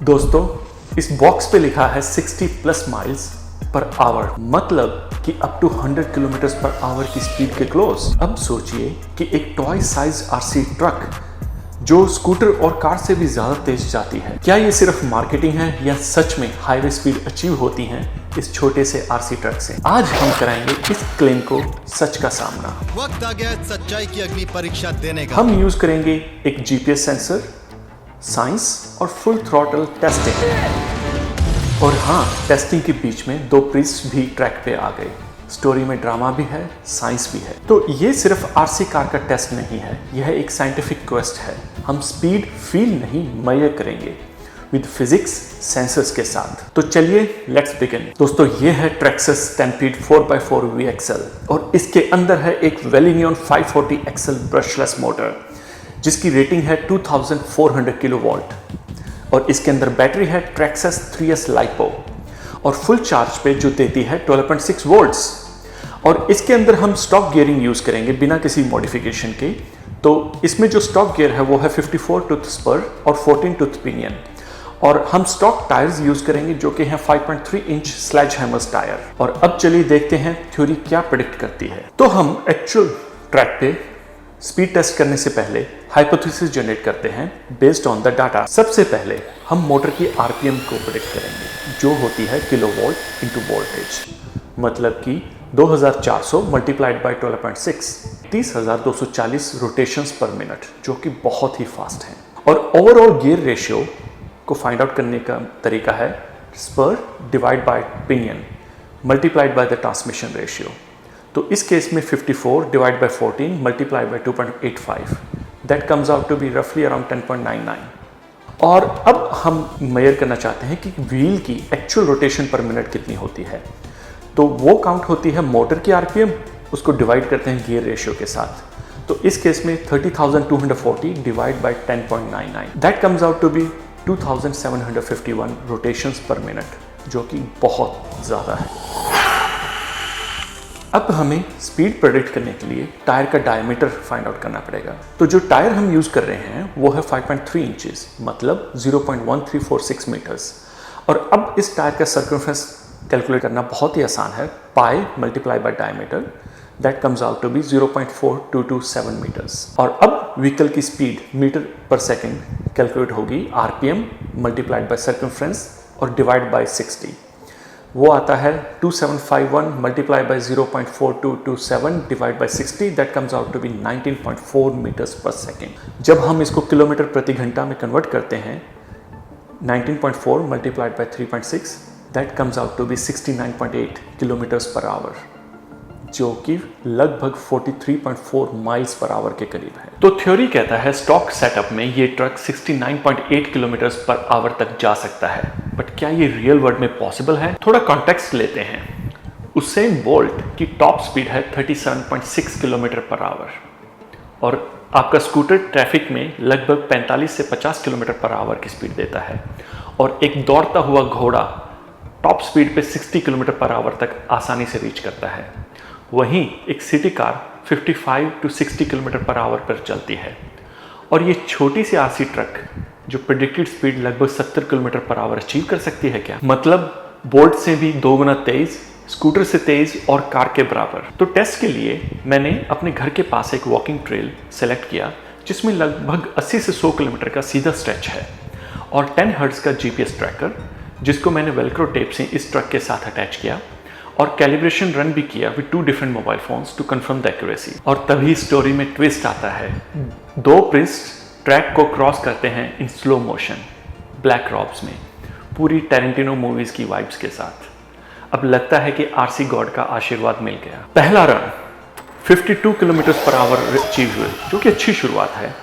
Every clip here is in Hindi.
दोस्तों, इस बॉक्स पे लिखा है 60 प्लस माइल्स पर आवर, मतलब कि up to 100 kilometre per hour की स्पीड के क्लोज। अब सोचिए कि एक टॉय साइज आरसी ट्रक जो स्कूटर और कार से भी ज्यादा तेज जाती है, क्या ये सिर्फ मार्केटिंग है या सच में हाईवे स्पीड अचीव होती है इस छोटे से आरसी ट्रक से? आज हम कराएंगे इस क्लेम को सच का सामना। वक्त आ गया सच्चाई की अग्नि परीक्षा देने का। हम यूज करेंगे एक जीपीएस सेंसर, साइंस और फुल थ्रॉटल टेस्टिंग। और हाँ, टेस्टिंग के बीच में दो प्रिस्ट भी ट्रैक पे आ गए। स्टोरी में ड्रामा भी है, साइंस भी है। तो ये सिर्फ आरसी कार का टेस्ट नहीं है, यह एक साइंटिफिक क्वेस्ट है। हम स्पीड फील नहीं मेजर करेंगे विद फिजिक्स सेंसर्स के साथ। तो चलिए लेट्स बिगिन। दोस्तों, ये है ट्रेक्सस स्टैम्पीड 4x4 VXL और इसके अंदर है एक वेलिनियन 540 XL ब्रशलेस मोटर जिसकी रेटिंग है 2400 किलोवाट और इसके अंदर बैटरी है ट्रेक्सस 3S लाइपो और फुल चार्ज पे जो देती है 12.6 वोल्ट्स। और इसके अंदर हम स्टॉक गियरिंग यूज करेंगे बिना किसी मॉडिफिकेशन के। तो इसमें जो स्टॉक गियर है वो है 54 टूथ स्पर और 14 टूथ पिनियन। और हम स्टॉक टायर्स यूज करेंगे जो कि हैं 5.3 इंच स्लेज हैमर्स टायर। और अब चलिए देखते हैं थ्योरी क्या प्रेडिक्ट करती है। तो हम एक्चुअल ट्रैक पे स्पीड टेस्ट करने से पहले हाइपोथेसिस जनरेट करते हैं बेस्ड ऑन द डाटा। सबसे पहले हम मोटर की आरपीएम को प्रेडिक्ट करेंगे जो होती है किलोवोल्ट इनटू वोल्टेज, मतलब कि 2400 multiplied by 12.6, 30,240 rotations per minute, जो कि बहुत ही फास्ट है। और ओवरऑल गियर रेशियो को फाइंड आउट करने का तरीका है spur divide by pinion multiplied by the transmission ratio. तो इस केस में 54 divide by 14 multiplied by 2.85, that comes out to be रफली अराउंड 10.99। और अब हम मेजर करना चाहते हैं कि व्हील की एक्चुअल रोटेशन पर मिनट कितनी होती है। तो वो काउंट होती है मोटर की आरपीएम, उसको डिवाइड करते हैं गियर रेशियो के साथ। तो इस केस में 30,240 divide by 10.99, that comes out to be 2,751 rotations per minute, जो कि बहुत ज़्यादा है। अब हमें स्पीड प्रेडिक्ट करने के लिए टायर का डायमीटर फाइंड आउट करना पड़ेगा। तो जो टायर हम यूज़ कर रहे हैं वो है 5.3 इंचेस, मतलब 0.1346 मीटर्स। और अब इस टायर का सर्कमफ्रेंस कैलकुलेट करना बहुत ही आसान है। Pi multiply by diameter, that comes out to be 0.4227 metres. और अब व्हीकल की speed metre per second calculate होगी आरपीएम मल्टीप्लाइड बाय सर्कमफ्रेंस और डिवाइड बाय 60। वो आता है 2751 multiply by 0.4227 divide by 60, that comes out to be 19.4 metres per second. जब हम इसको किलोमीटर प्रति घंटा में कन्वर्ट करते हैं, 19.4 multiplied by 3.6, that comes out to be 69.8 kilometres per hour, जो कि लगभग 43.4 माइल्स पर आवर के करीब है। तो थ्योरी कहता है स्टॉक सेटअप में ये ट्रक 69.8 किलोमीटर पर आवर तक जा सकता है, बट क्या ये रियल वर्ल्ड में पॉसिबल है? थोड़ा कॉन्टेक्स्ट लेते हैं। उसेन बोल्ट की टॉप स्पीड है 37.6 किलोमीटर पर आवर और आपका स्कूटर ट्रैफिक में लगभग 45 से 50 किलोमीटर पर आवर की स्पीड देता है। और एक दौड़ता हुआ घोड़ा टॉप स्पीड पे 60 किलोमीटर पर आवर तक आसानी से रीच करता है। वहीं एक city car 55 to 60 kilometre per hour पर चलती है। और ये छोटी सी आरसी ट्रक जो प्रेडिक्टेड स्पीड लगभग 70 किलोमीटर पर आवर अचीव कर सकती है क्या? मतलब बोल्ट से भी 2 गुना तेज, स्कूटर से तेज और कार के बराबर। तो टेस्ट के लिए मैंने अपने घर के पास एक वॉकिंग ट्रेल सेलेक्ट किया जिसमें लगभग 80 से 100 किलोमीटर का सीधा स्ट्रेच है और 10 हर्ट्ज का जीपीएस ट्रैकर जिसको मैंने वेलक्रो टेप से इस ट्रक के साथ अटैच किया और कैलिब्रेशन रन भी किया with 2 different mobile phones to confirm the accuracy. और तभी स्टोरी में ट्विस्ट आता है। 2 प्रिस्ट ट्रैक को क्रॉस करते हैं in slow motion black robes में, पूरी टेरेंटिनो मूवीज की वाइब्स के साथ। अब लगता है कि आरसी गॉड का आशीर्वाद मिल गया। पहला run 52 kilometre per our achieve हुए, जो कि अच्छी शुरुआत है।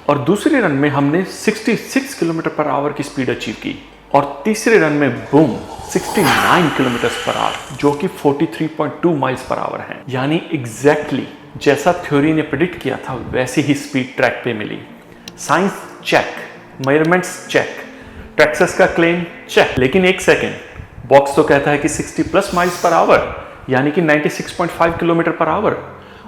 और दूसरे रन में हमने 66 किलोमीटर पर आवर की स्पीड अचीव की और तीसरे रन में बूम 69 किलोमीटर पर आवर, जो कि 43.2 माइल्स पर आवर है। यानी एग्जैक्टली जैसा थ्योरी ने प्रेडिक्ट किया था वैसी ही स्पीड ट्रैक पे मिली। साइंस चेक, मेजरमेंट्स चेक, ट्रेक्सस का क्लेम चेक। लेकिन एक सेकेंड, बॉक्स तो कहता है कि 60 प्लस माइल्स पर आवर, यानी कि 96.5 किलोमीटर पर आवर,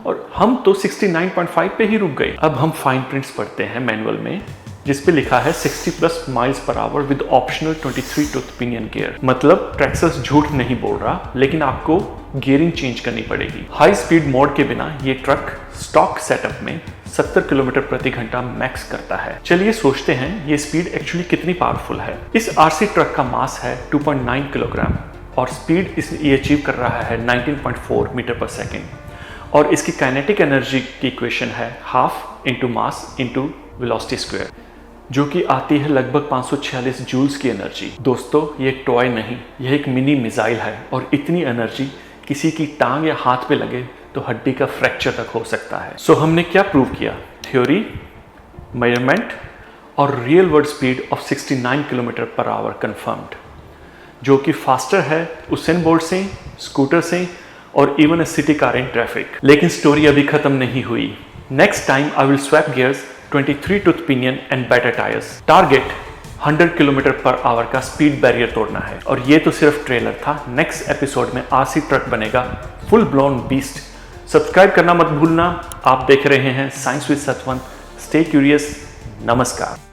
और हम तो 69.5 पे ही रुक गए। अब हम फाइन प्रिंट्स पढ़ते हैं मैनुअल में, जिसपे लिखा है 60+ miles per hour with optional 23 tooth pinion gear. मतलब ट्रेक्सस झूठ नहीं बोल रहा, लेकिन आपको गियरिंग चेंज करनी पड़ेगी। हाई स्पीड मोड के बिना ये ट्रक स्टॉक सेटअप में 70 किलोमीटर प्रति घंटा मैक्स करता है। चलिए सोचते हैं ये स्पीड एक्चुअली कितनी पावरफुल है। इस आरसी ट्रक का मास है 2.9 किलोग्राम और स्पीड ये अचीव कर रहा है 19.4 मीटर पर सेकेंड। और इसकी काइनेटिक एनर्जी की इक्वेशन है half into mass into velocity square, जो कि आती है लगभग 546 जूल्स की एनर्जी। दोस्तों, ये एक टॉय नहीं, यह एक मिनी मिसाइल है और इतनी एनर्जी किसी की टांग या हाथ पे लगे तो हड्डी का फ्रैक्चर तक हो सकता है। सो हमने क्या प्रूव किया? थ्योरी, मेजरमेंट और real world speed of 69 kilometre per our confirmed, जो कि फास्टर है उसेन बोल्ट से, स्कूटर से और even a city car in traffic. लेकिन स्टोरी अभी खत्म नहीं हुई। Next time I will swap gears, 23 tooth pinion and better tyres. Target 100 kilometre per our का स्पीड बैरियर तोड़ना है। और ये तो सिर्फ ट्रेलर था। नेक्स्ट एपिसोड में आरसी ट्रक बनेगा फुल ब्लोन बीस्ट। सब्सक्राइब करना मत भूलना। आप देख रहे हैं science with Satwant. Stay curious. नमस्कार।